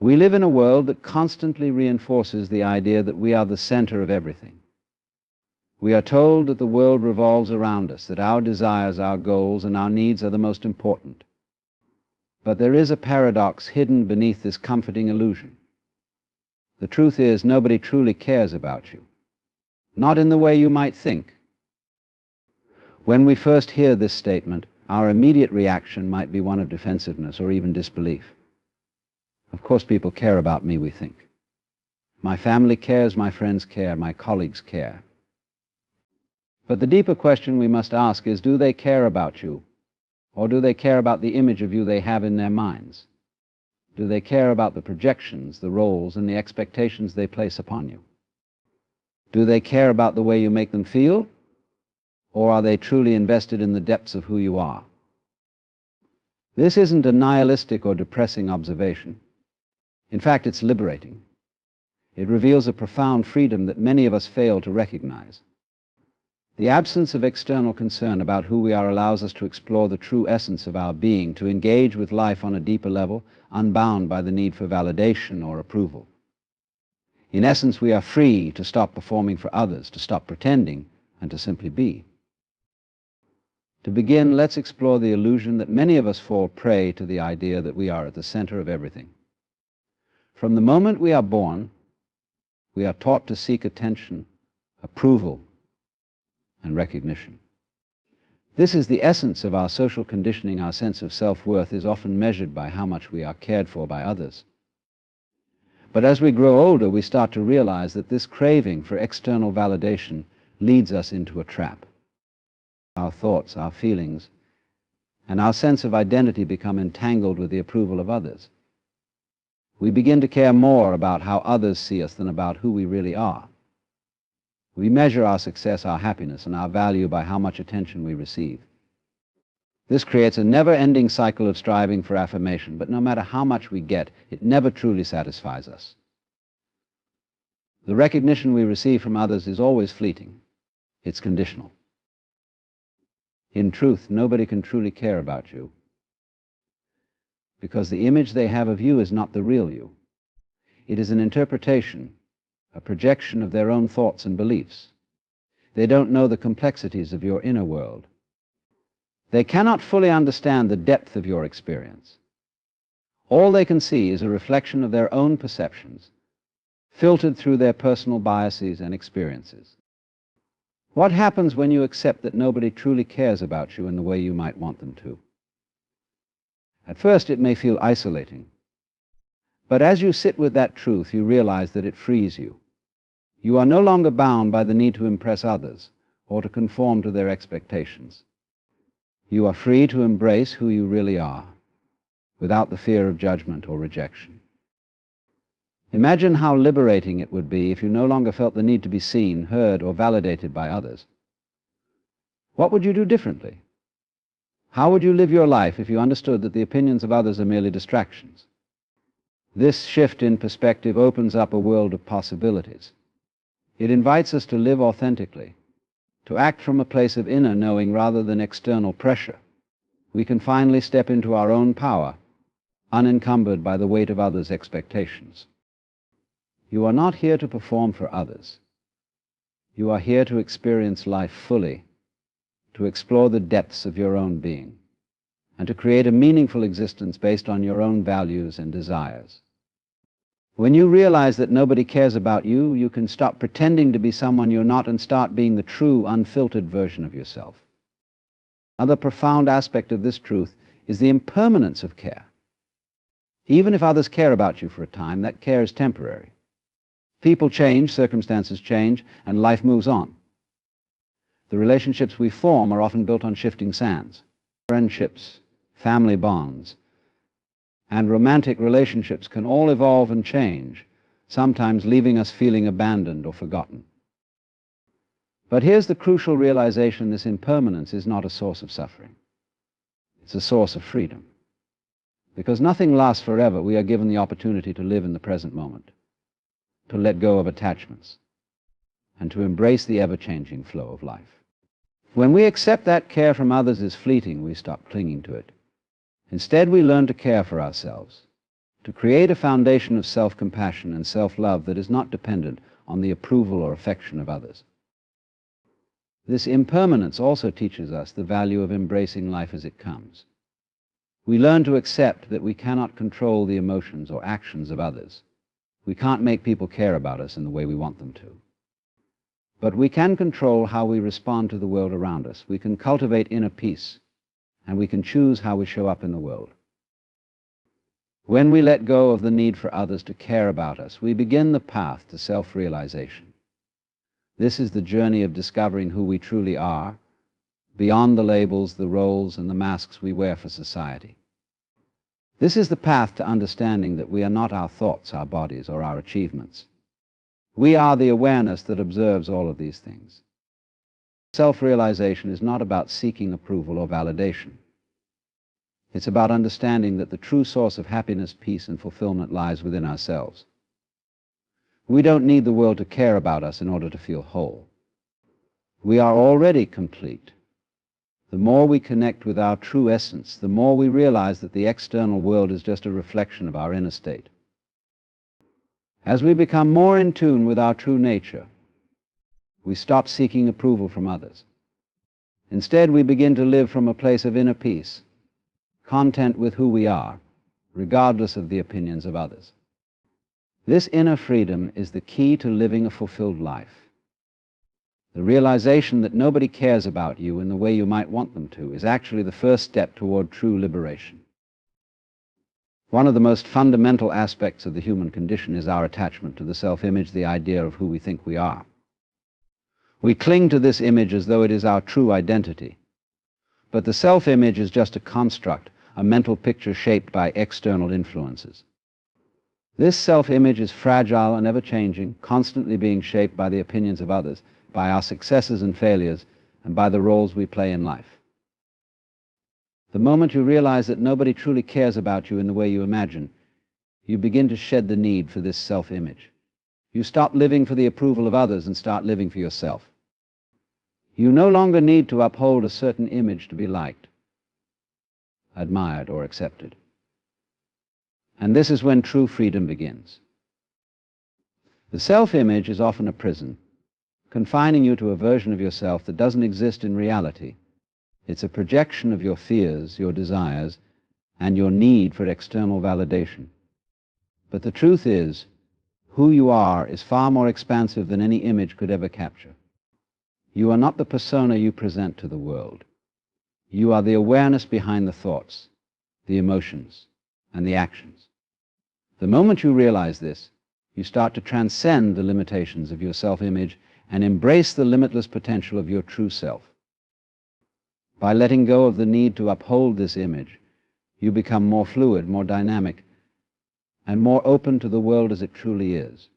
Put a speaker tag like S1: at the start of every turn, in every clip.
S1: We live in a world that constantly reinforces the idea that we are the center of everything. We are told that the world revolves around us, that our desires, our goals, and our needs are the most important. But there is a paradox hidden beneath this comforting illusion. The truth is, nobody truly cares about you, not in the way you might think. When we first hear this statement, our immediate reaction might be one of defensiveness or even disbelief. Of course people care about me, we think. My family cares, my friends care, my colleagues care. But the deeper question we must ask is, do they care about you? Or do they care about the image of you they have in their minds? Do they care about the projections, the roles, and the expectations they place upon you? Do they care about the way you make them feel? Or are they truly invested in the depths of who you are? This isn't a nihilistic or depressing observation. In fact, it's liberating. It reveals a profound freedom that many of us fail to recognize. The absence of external concern about who we are allows us to explore the true essence of our being, to engage with life on a deeper level, unbound by the need for validation or approval. In essence, we are free to stop performing for others, to stop pretending, and to simply be. To begin, let's explore the illusion that many of us fall prey to the idea that we are at the center of everything. From the moment we are born, we are taught to seek attention, approval, and recognition. This is the essence of our social conditioning. Our sense of self-worth is often measured by how much we are cared for by others. But as we grow older, we start to realize that this craving for external validation leads us into a trap. Our thoughts, our feelings, and our sense of identity become entangled with the approval of others. We begin to care more about how others see us than about who we really are. We measure our success, our happiness, and our value by how much attention we receive. This creates a never-ending cycle of striving for affirmation, but no matter how much we get, it never truly satisfies us. The recognition we receive from others is always fleeting. It's conditional. In truth, nobody can truly care about you, because the image they have of you is not the real you. It is an interpretation, a projection of their own thoughts and beliefs. They don't know the complexities of your inner world. They cannot fully understand the depth of your experience. All they can see is a reflection of their own perceptions, filtered through their personal biases and experiences. What happens when you accept that nobody truly cares about you in the way you might want them to? At first, it may feel isolating. But as you sit with that truth, you realize that it frees you. You are no longer bound by the need to impress others or to conform to their expectations. You are free to embrace who you really are, without the fear of judgment or rejection. Imagine how liberating it would be if you no longer felt the need to be seen, heard, or validated by others. What would you do differently? How would you live your life if you understood that the opinions of others are merely distractions? This shift in perspective opens up a world of possibilities. It invites us to live authentically, to act from a place of inner knowing rather than external pressure. We can finally step into our own power, unencumbered by the weight of others' expectations. You are not here to perform for others. You are here to experience life fully, to explore the depths of your own being, and to create a meaningful existence based on your own values and desires. When you realize that nobody cares about you, you can stop pretending to be someone you're not and start being the true, unfiltered version of yourself. Another profound aspect of this truth is the impermanence of care. Even if others care about you for a time, that care is temporary. People change, circumstances change, and life moves on. The relationships we form are often built on shifting sands. Friendships, family bonds, and romantic relationships can all evolve and change, sometimes leaving us feeling abandoned or forgotten. But here's the crucial realization: this impermanence is not a source of suffering. It's a source of freedom. Because nothing lasts forever, we are given the opportunity to live in the present moment, to let go of attachments, and to embrace the ever-changing flow of life. When we accept that care from others is fleeting, we stop clinging to it. Instead, we learn to care for ourselves, to create a foundation of self-compassion and self-love that is not dependent on the approval or affection of others. This impermanence also teaches us the value of embracing life as it comes. We learn to accept that we cannot control the emotions or actions of others. We can't make people care about us in the way we want them to. But we can control how we respond to the world around us. We can cultivate inner peace, and we can choose how we show up in the world. When we let go of the need for others to care about us, we begin the path to self-realization. This is the journey of discovering who we truly are, beyond the labels, the roles, and the masks we wear for society. This is the path to understanding that we are not our thoughts, our bodies, or our achievements. We are the awareness that observes all of these things. Self-realization is not about seeking approval or validation. It's about understanding that the true source of happiness, peace, and fulfillment lies within ourselves. We don't need the world to care about us in order to feel whole. We are already complete. The more we connect with our true essence, the more we realize that the external world is just a reflection of our inner state. As we become more in tune with our true nature, we stop seeking approval from others. Instead, we begin to live from a place of inner peace, content with who we are, regardless of the opinions of others. This inner freedom is the key to living a fulfilled life. The realization that nobody cares about you in the way you might want them to is actually the first step toward true liberation. One of the most fundamental aspects of the human condition is our attachment to the self-image, the idea of who we think we are. We cling to this image as though it is our true identity. But the self-image is just a construct, a mental picture shaped by external influences. This self-image is fragile and ever-changing, constantly being shaped by the opinions of others, by our successes and failures, and by the roles we play in life. The moment you realize that nobody truly cares about you in the way you imagine, you begin to shed the need for this self-image. You stop living for the approval of others and start living for yourself. You no longer need to uphold a certain image to be liked, admired, or accepted. And this is when true freedom begins. The self-image is often a prison, confining you to a version of yourself that doesn't exist in reality. It's a projection of your fears, your desires, and your need for external validation. But the truth is, who you are is far more expansive than any image could ever capture. You are not the persona you present to the world. You are the awareness behind the thoughts, the emotions, and the actions. The moment you realize this, you start to transcend the limitations of your self-image and embrace the limitless potential of your true self. By letting go of the need to uphold this image, you become more fluid, more dynamic, and more open to the world as it truly is.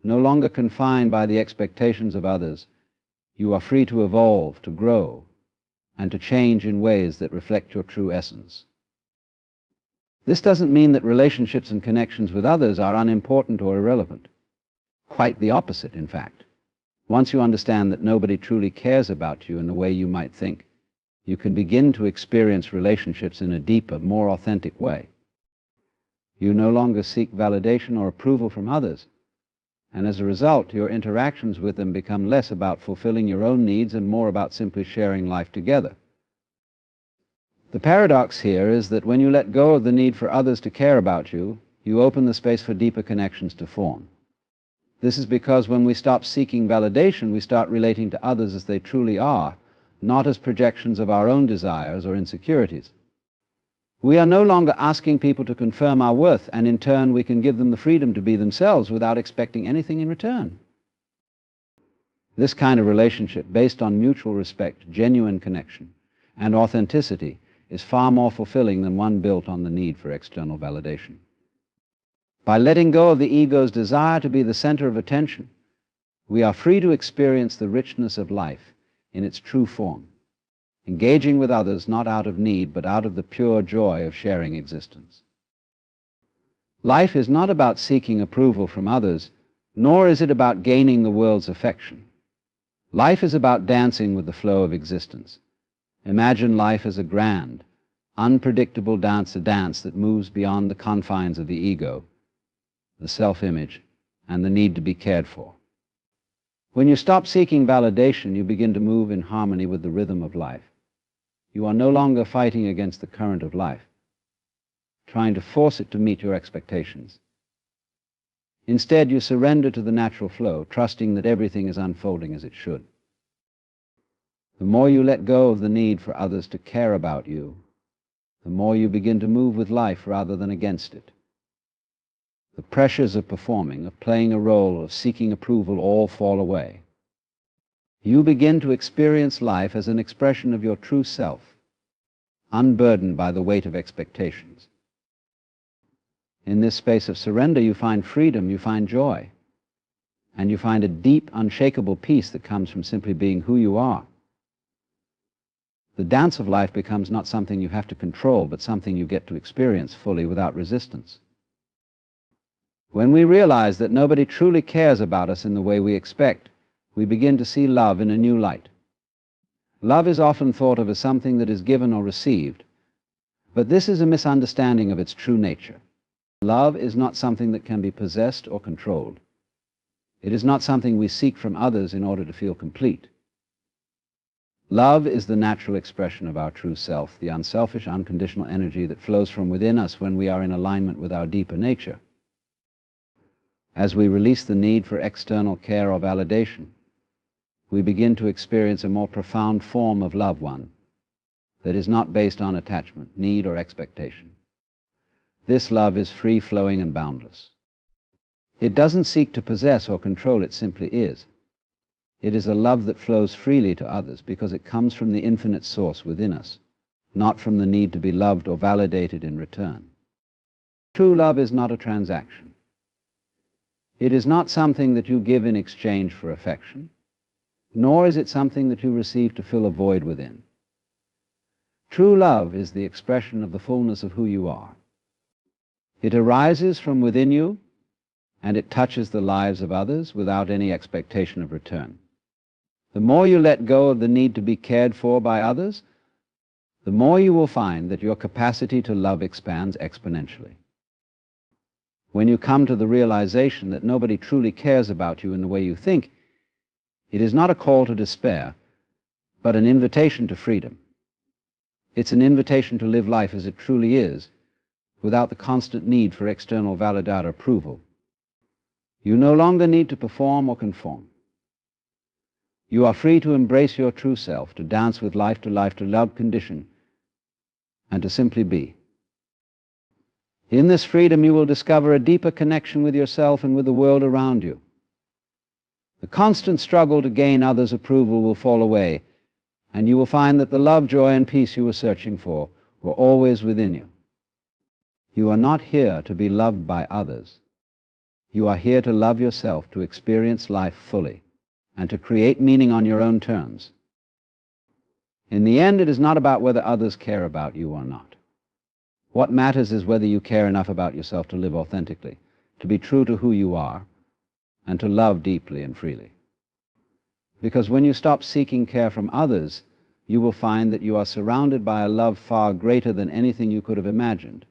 S1: No longer confined by the expectations of others, you are free to evolve, to grow, and to change in ways that reflect your true essence. This doesn't mean that relationships and connections with others are unimportant or irrelevant. Quite the opposite, in fact. Once you understand that nobody truly cares about you in the way you might think, you can begin to experience relationships in a deeper, more authentic way. You no longer seek validation or approval from others, and as a result, your interactions with them become less about fulfilling your own needs and more about simply sharing life together. The paradox here is that when you let go of the need for others to care about you, you open the space for deeper connections to form. This is because when we stop seeking validation, we start relating to others as they truly are, not as projections of our own desires or insecurities. We are no longer asking people to confirm our worth, and in turn we can give them the freedom to be themselves without expecting anything in return. This kind of relationship, based on mutual respect, genuine connection, and authenticity, is far more fulfilling than one built on the need for external validation. By letting go of the ego's desire to be the center of attention, we are free to experience the richness of life in its true form, engaging with others not out of need, but out of the pure joy of sharing existence. Life is not about seeking approval from others, nor is it about gaining the world's affection. Life is about dancing with the flow of existence. Imagine life as a grand, unpredictable dance, a dance that moves beyond the confines of the ego, the self-image, and the need to be cared for. When you stop seeking validation, you begin to move in harmony with the rhythm of life. You are no longer fighting against the current of life, trying to force it to meet your expectations. Instead, you surrender to the natural flow, trusting that everything is unfolding as it should. The more you let go of the need for others to care about you, the more you begin to move with life rather than against it. The pressures of performing, of playing a role, of seeking approval all fall away. You begin to experience life as an expression of your true self, unburdened by the weight of expectations. In this space of surrender, you find freedom, you find joy, and you find a deep, unshakable peace that comes from simply being who you are. The dance of life becomes not something you have to control, but something you get to experience fully without resistance. When we realize that nobody truly cares about us in the way we expect, we begin to see love in a new light. Love is often thought of as something that is given or received, but this is a misunderstanding of its true nature. Love is not something that can be possessed or controlled. It is not something we seek from others in order to feel complete. Love is the natural expression of our true self, the unselfish, unconditional energy that flows from within us when we are in alignment with our deeper nature. As we release the need for external care or validation, we begin to experience a more profound form of love, one that is not based on attachment, need, or expectation. This love is free-flowing and boundless. It doesn't seek to possess or control, it simply is. It is a love that flows freely to others because it comes from the infinite source within us, not from the need to be loved or validated in return. True love is not a transaction. It is not something that you give in exchange for affection, nor is it something that you receive to fill a void within. True love is the expression of the fullness of who you are. It arises from within you, and it touches the lives of others without any expectation of return. The more you let go of the need to be cared for by others, the more you will find that your capacity to love expands exponentially. When you come to the realization that nobody truly cares about you in the way you think, it is not a call to despair, but an invitation to freedom. It's an invitation to live life as it truly is, without the constant need for external validation or approval. You no longer need to perform or conform. You are free to embrace your true self, to dance with life, to love condition, and to simply be. In this freedom, you will discover a deeper connection with yourself and with the world around you. The constant struggle to gain others' approval will fall away, and you will find that the love, joy, and peace you were searching for were always within you. You are not here to be loved by others. You are here to love yourself, to experience life fully, and to create meaning on your own terms. In the end, it is not about whether others care about you or not. What matters is whether you care enough about yourself to live authentically, to be true to who you are, and to love deeply and freely. Because when you stop seeking care from others, you will find that you are surrounded by a love far greater than anything you could have imagined.